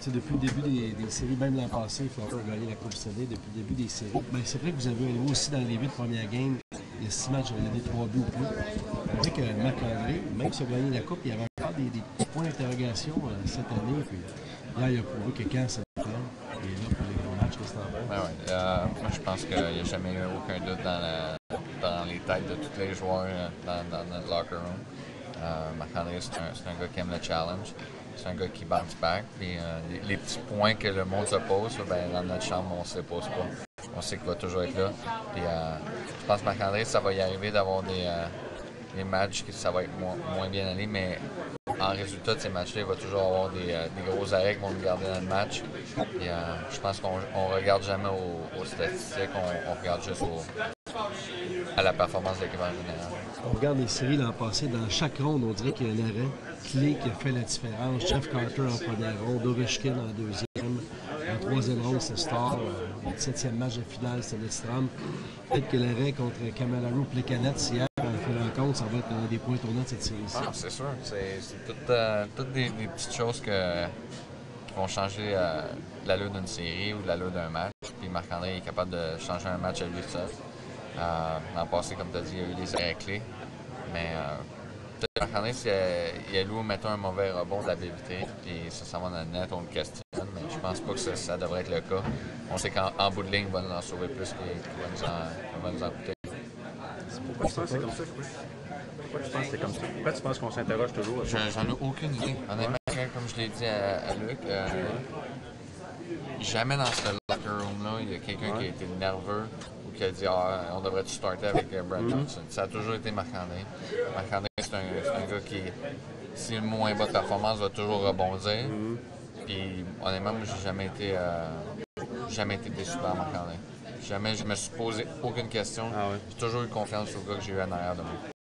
sais, depuis le début des séries, même l'an passé, Florida a gagné la Coupe Stanley depuis le début des séries. Ben, c'est vrai que vous avez élevé aussi dans les 8 premières games, les 6 matchs, il y avait des 3 buts ou plus. On dirait que Marc-André, même s'il a gagné la Coupe, il y avait encore des petits points d'interrogation cette année. Puis là, il a prouvé que quand ça le prend, il est là pour les gros matchs, qu'est-ce que t'en penses? Ouais, ouais. Moi, je pense qu'il n'y a jamais eu aucun doute dans les têtes de tous les joueurs dans notre locker room. Marc-André, c'est un gars qui aime le challenge. C'est un gars qui bounce back. Puis, les petits points que le monde se pose, ben, dans notre chambre, on ne se les pose pas. On sait qu'il va toujours être là. Puis, je pense que Marc-André, ça va y arriver d'avoir des matchs que ça va être moins bien allé, mais en résultat de ces matchs-là, il va toujours avoir des gros arrêts qui vont nous garder dans le match. Puis, je pense qu'on ne regarde jamais aux statistiques, on regarde juste à la performance de l'équipe en général. On regarde les séries l'an passé, dans chaque ronde, on dirait qu'il y a un arrêt clé qui a fait la différence. Jeff Carter en première ronde, Ovechkin en deuxième. En troisième ronde, c'est Star. Le 17e match de finale, c'est Lidstrom. Peut-être que l'arrêt contre Camararu Plekanec hier, on fait rencontre, ça va être un des points tournants de cette série-ci. Ah, c'est sûr. C'est toutes des petites choses qui vont changer l'allure d'une série ou l'allure d'un match. Puis Marc-André est capable de changer un match à lui seul. L'an passé, comme tu as dit, il y a eu des arrêts clés. Mais Marc-André, si il alloue, mettons, un mauvais rebond de la BVT, puis ça va dans le net, on le questionne. Mais je pense pas que ça devrait être le cas. On sait qu'en bout de ligne, il va nous en sauver plus qu'il va nous en coûter. Pourquoi tu penses que c'est comme ça? Pourquoi tu penses que c'est comme ça? Pourquoi tu penses qu'on s'interroge toujours? J'en ai aucune idée. Honnêtement, comme je l'ai dit à Luc, jamais dans ce locker room-là, il y a quelqu'un qui a été nerveux ou qui a dit on devrait-tu starter avec Brad Johnson. Ça a toujours été Marc-André. Marc-André, c'est un gars qui, si le moins bas de performance, va toujours rebondir. Puis honnêtement, moi, j'ai jamais été déçu par Marc-André. Jamais je me suis posé aucune question. J'ai toujours eu confiance au gars que j'ai eu en arrière de moi.